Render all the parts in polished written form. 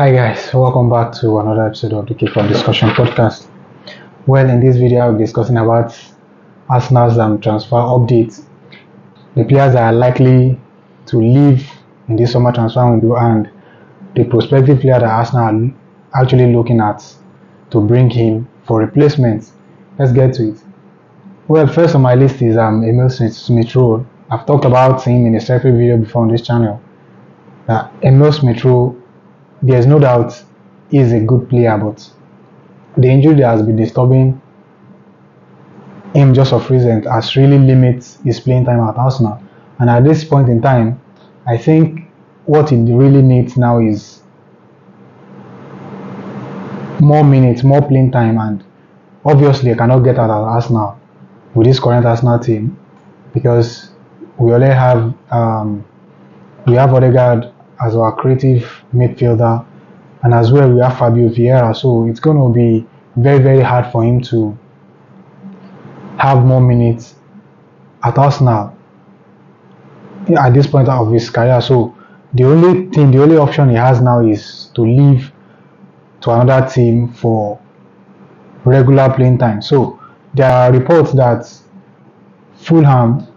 Hi guys, welcome back to another episode of the Kick Off Discussion podcast. Well, in this video I'll be discussing about Arsenal's transfer updates, the players that are likely to leave in this summer transfer window, and the prospective player that Arsenal are actually looking at to bring in for replacement. Let's get to it. Well, first on my list is Emile Smith Rowe. I've talked about him in a separate video before on this channel. Emile Smith Rowe, there's no doubt he's a good player, but the injury that has been disturbing him just of recent has really limited his playing time at Arsenal. And at this point in time, I think what he really needs now is more minutes, more playing time, and obviously I cannot get out of Arsenal with this current Arsenal team because we already have Odegaard as our creative midfielder, and as well we have Fabio Vieira, so it's going to be very, very hard for him to have more minutes at Arsenal at this point of his career. So the only option he has now is to leave to another team for regular playing time. So there are reports that Fulham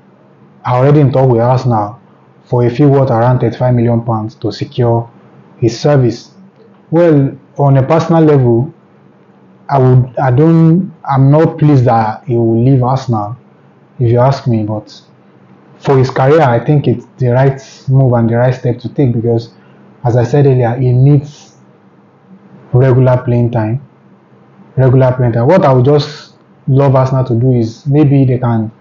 are already in talk with Arsenal for a fee worth around £35 million to secure his service. Well, on a personal level, I'm not pleased that he will leave Arsenal, if you ask me, but for his career, I think it's the right move and the right step to take because, as I said earlier, he needs regular playing time. What I would just love Arsenal to do is maybe they can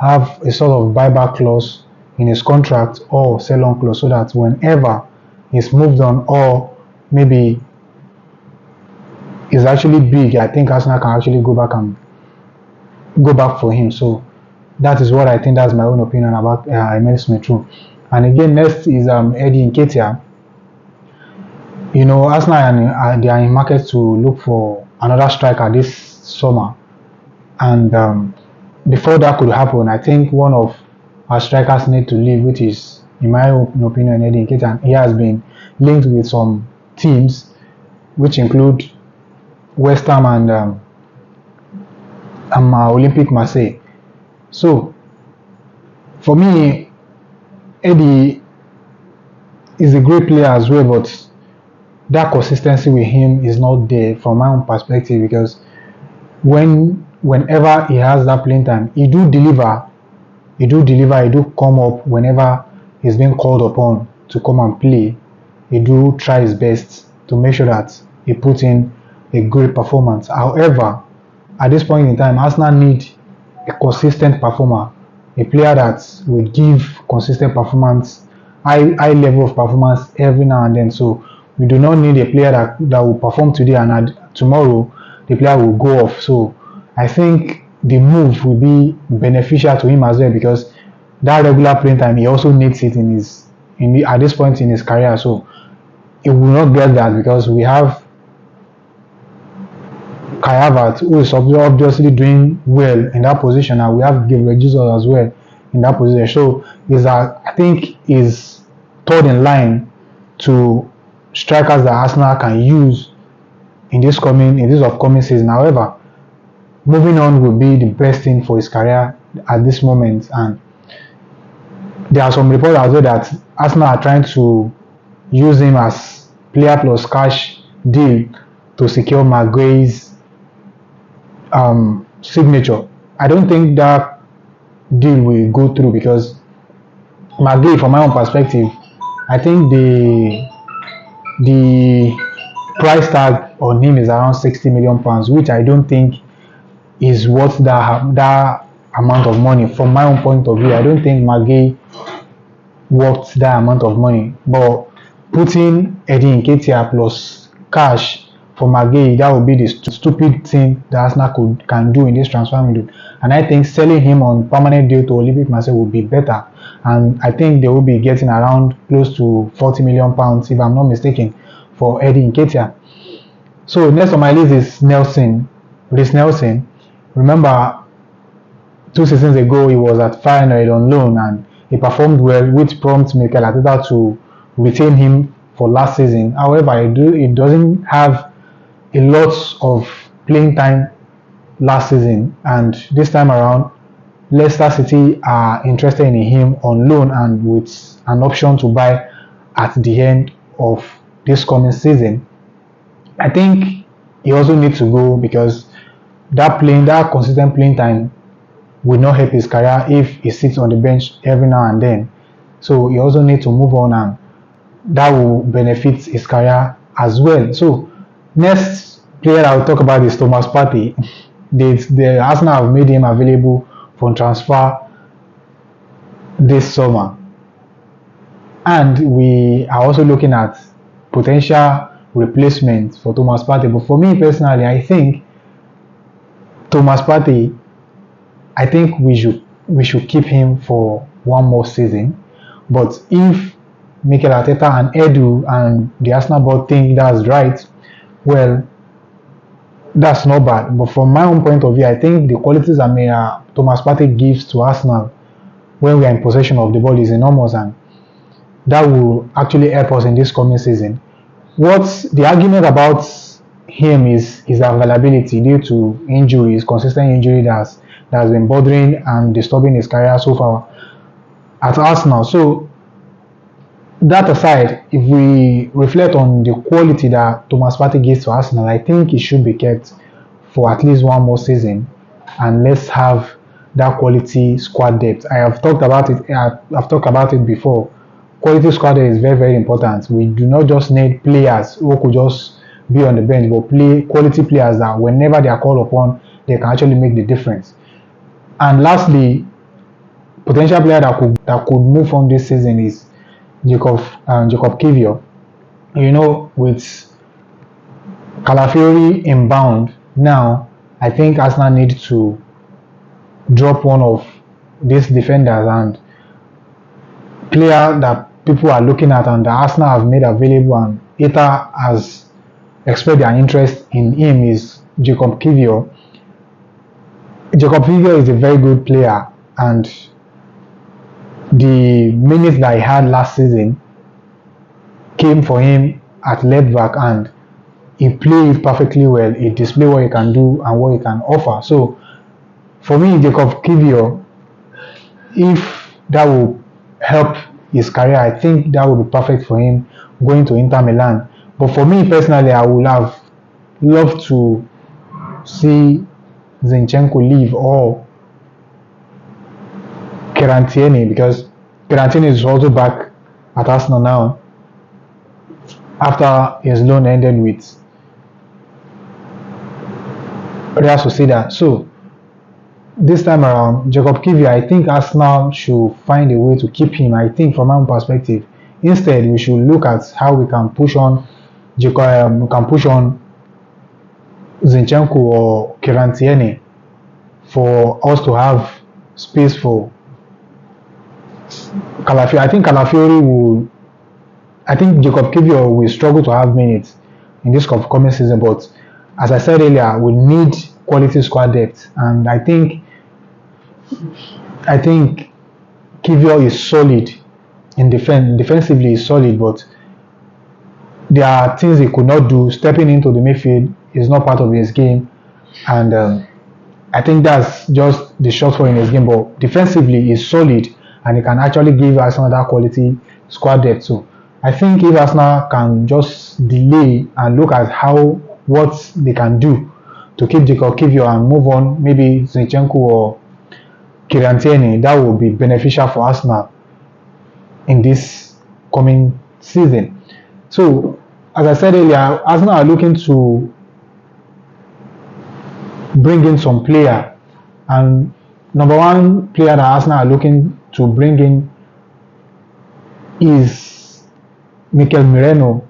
have a sort of buyback clause in his contract or sell-on clause so that whenever he's moved on or maybe is actually big, I think Arsenal can actually go back for him. So that is what I think. That's my own opinion about Emile Smith Rowe. And again, next is Eddie Nketiah. You know, Arsenal they are in market to look for another striker this summer, and before that could happen, I think one of our strikers need to leave, which is, in my opinion, Eddie Nketiah. He has been linked with some teams, which include West Ham and Olympique Marseille. So, for me, Eddie is a great player as well, but that consistency with him is not there from my own perspective because whenever he has that playing time, he do come up whenever he's being called upon to come and play. He do try his best to make sure that he puts in a great performance. However, at this point in time, Arsenal need a consistent performer, a player that will give consistent performance, high level of performance every now and then. So we do not need a player that will perform today and tomorrow the player will go off. So I think the move will be beneficial to him as well because that regular playing time, he also needs it at this point in his career. So he will not get that because we have Kai Havertz, who is obviously doing well in that position, and we have Gyokeres as well in that position. So I think is third in line to strikers that Arsenal can use in this upcoming season. However, moving on will be the best thing for his career at this moment, and there are some reports as well that Arsenal are trying to use him as player plus cash deal to secure Maguire's signature. I don't think that deal will go through because Maguire, from my own perspective, I think the price tag on him is around £60 million, which I don't think is worth that amount of money. From my own point of view, I don't think Maguire worth that amount of money. But putting Eddie Nketiah plus cash for Maguire, that would be the stupid thing that Arsenal can do in this transfer window. And I think selling him on permanent deal to Olympique Marseille would be better. And I think they will be getting around close to £40 million, if I'm not mistaken, for Eddie Nketiah. So next on my list is Reiss Nelson. Remember, 2 seasons ago he was at Feyenoord on loan and he performed well, which prompted Mikel Merino to retain him for last season. However, it doesn't have a lot of playing time last season, and this time around, Leicester City are interested in him on loan and with an option to buy at the end of this coming season. I think he also needs to go because that consistent playing time will not help his career if he sits on the bench every now and then. So he also needs to move on, and that will benefit his career as well. So next player I will talk about is Thomas Partey. The Arsenal have made him available for transfer this summer, and we are also looking at potential replacement for Thomas Partey. But for me personally, I think Thomas Partey, I think we should keep him for one more season. But if Mikel Arteta and Edu and the Arsenal board think that's right, well, that's not bad. But from my own point of view, I think the qualities that Thomas Partey gives to Arsenal when we are in possession of the ball is enormous, and that will actually help us in this coming season. What's the argument about him is his availability due to injuries, consistent injury that has been bothering and disturbing his career so far at Arsenal. So that aside, if we reflect on the quality that Thomas Partey gives to Arsenal, I think he should be kept for at least one more season, and let's have that quality squad depth. I've talked about it before. Quality squad depth is very, very important. We do not just need players who could just be on the bench, but quality players that whenever they are called upon, they can actually make the difference. And lastly, potential player that could move on this season is Jakub Kiwior. With Calafiori inbound now, I think Arsenal need to drop one of these defenders, and player that people are looking at and the Arsenal have made available and Eta has expressed their interest in him is Jakub Kiwior. Jakub Kiwior is a very good player, and the minutes that he had last season came for him at left back, and he played perfectly well. He displayed what he can do and what he can offer. So for me, Jakub Kiwior, if that will help his career, I think that would be perfect for him going to Inter Milan. But for me personally, I would have loved to see Zinchenko leave or Nketiah, because Nketiah is also back at Arsenal now after his loan ended with Real Sociedad. So this time around, Jakub Kiwior, I think Arsenal should find a way to keep him. I think from my own perspective, instead we should look at how we can push on Zinchenko or Nketiah for us to have space for Calafiori. I think Jakub Kiwior will struggle to have minutes in this coming season, but as I said earlier, we need quality squad depth, and I think Kiwior is solid in defensively is solid, but there are things he could not do. Stepping into the midfield is not part of his game, and I think that's just the shortfall in his game. But defensively is solid, and he can actually give Arsenal that quality squad depth. So I think if Arsenal can just delay and look at what they can do to keep Jakub Kiwior and move on, maybe Zinchenko or Nketiah, that will be beneficial for Arsenal in this coming season. So as I said earlier, Arsenal are looking to bring in some player, and number one player that Arsenal are looking to bring in is Mikel Merino.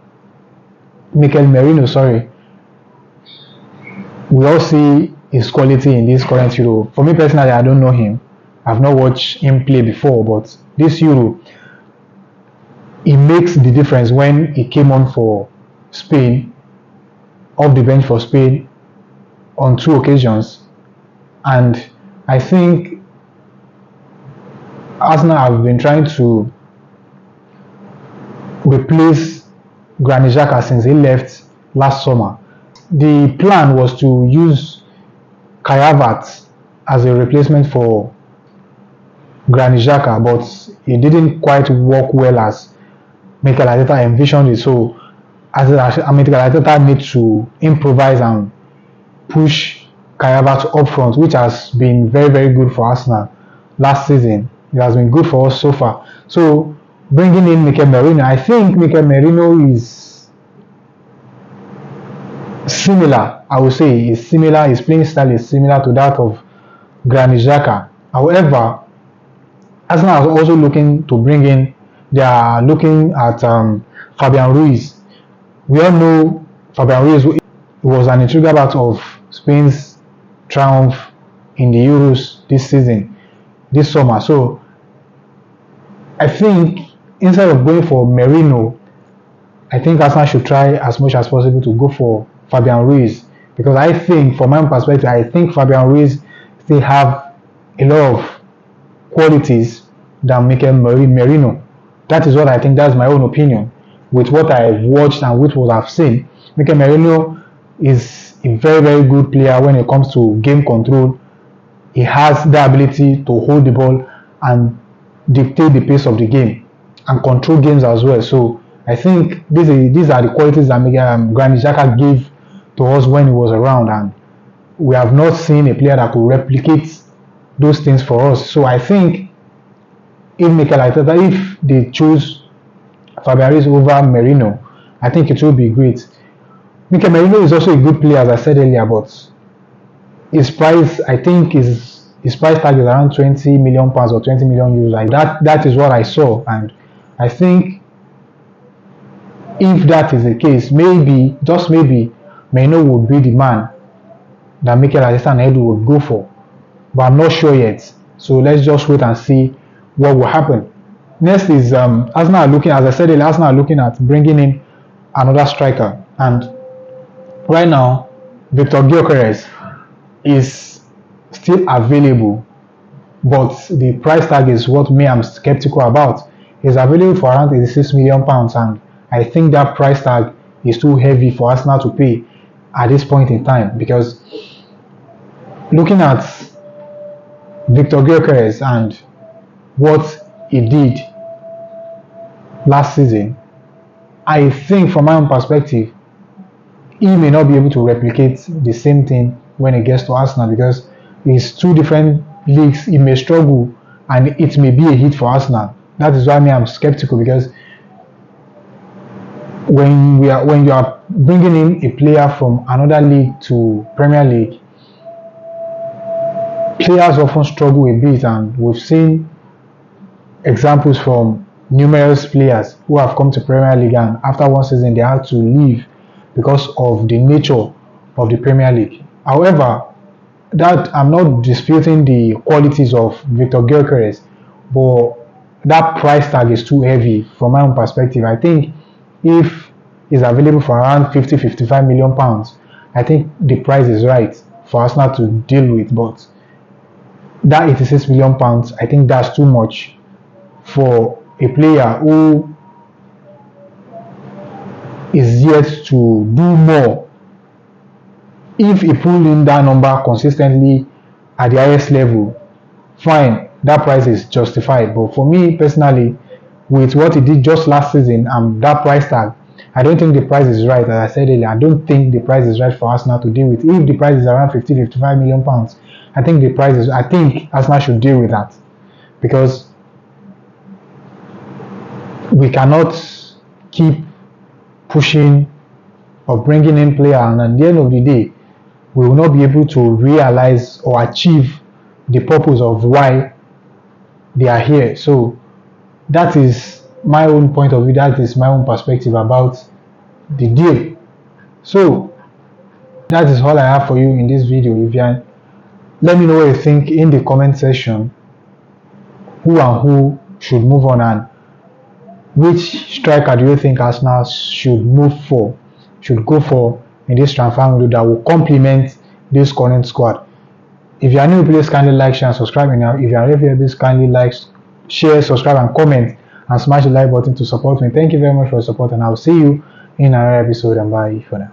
We all see his quality in this current Euro. For me personally, I don't know him. I've not watched him play before, but this Euro, he makes the difference when he came on for Spain, off the bench for Spain on 2 occasions. And I think Arsenal have been trying to replace Granit Xhaka since he left last summer. The plan was to use Kai Havertz as a replacement for Granit Xhaka, but it didn't quite work well as Mikel Arteta envisioned it. So, as Mikel Arteta needs to improvise and push Kai Havertz up front, which has been very, very good for Arsenal last season. It has been good for us so far. So, bringing in Mikel Merino, I think Mikel Merino is similar. I would say is similar. His playing style is similar to that of Granit Xhaka. However, Arsenal is also looking to bring in. They are looking at Fabián Ruiz. We all know Fabián Ruiz was an integral part of Spain's triumph in the Euros this summer. So I think instead of going for Merino, I think Arsenal should try as much as possible to go for Fabián Ruiz, because I think, from my own perspective, I think Fabián Ruiz still have a lot of qualities than Mikel Merino. That is what I think. That's my own opinion. With what I've watched and with what I've seen, Mikel Merino is a very, very good player when it comes to game control. He has the ability to hold the ball and dictate the pace of the game and control games as well. So I think these are the qualities that Granit Xhaka gave to us when he was around, and we have not seen a player that could replicate those things for us. So I think if they choose Fabián Ruiz over Merino, I think it will be great. Mikel Merino is also a good player, as I said earlier, but his price, I think, his price tag is around 20 million pounds or 20 million euros. Like that is what I saw, and I think if that is the case, maybe, just maybe, Merino would be the man that Mikel Arteta and Edu would go for, but I'm not sure yet. So let's just wait and see what will happen. Next is Arsenal are looking, as I said earlier, Arsenal are looking at bringing in another striker, and right now Victor Gyökeres is still available, but the price tag is what I'm skeptical about. He's available for around 86 million pounds, and I think that price tag is too heavy for Arsenal to pay at this point in time, because looking at Victor Gyökeres and what he did last season, I think, from my own perspective, he may not be able to replicate the same thing when it gets to Arsenal, because it's two different leagues. He may struggle and it may be a hit for Arsenal. That is why I'm skeptical, because when you are bringing in a player from another league to Premier League, players often struggle a bit, and we've seen examples from numerous players who have come to Premier League and after one season they had to leave because of the nature of the Premier League. However, that I'm not disputing the qualities of Victor Gyökeres, but that price tag is too heavy from my own perspective. I think if it's available for around 50-55 million pounds, I think the price is right for Arsenal to deal with, but that 86 million pounds, I think that's too much for a player who is yet to do more. If he pull in that number consistently at the highest level, fine, that price is justified. But for me personally, with what he did just last season and that price tag, I don't think the price is right. As I said earlier, I don't think the price is right for Arsenal to deal with. If the price is around 50-55 million pounds, I think Arsenal should deal with that, because we cannot keep pushing or bringing in players, and at the end of the day, we will not be able to realize or achieve the purpose of why they are here. So that is my own point of view. That is my own perspective about the deal. So that is all I have for you in this video. Let me know what you think in the comment section. Who should move on, and which striker do you think Arsenal should go for in this transfer window that will complement this current squad? If you are new, please kindly like, share, and subscribe. And if you are new here, please kindly like, share, subscribe, and comment, and smash the like button to support me. Thank you very much for your support, and I will see you in another episode, and bye for now.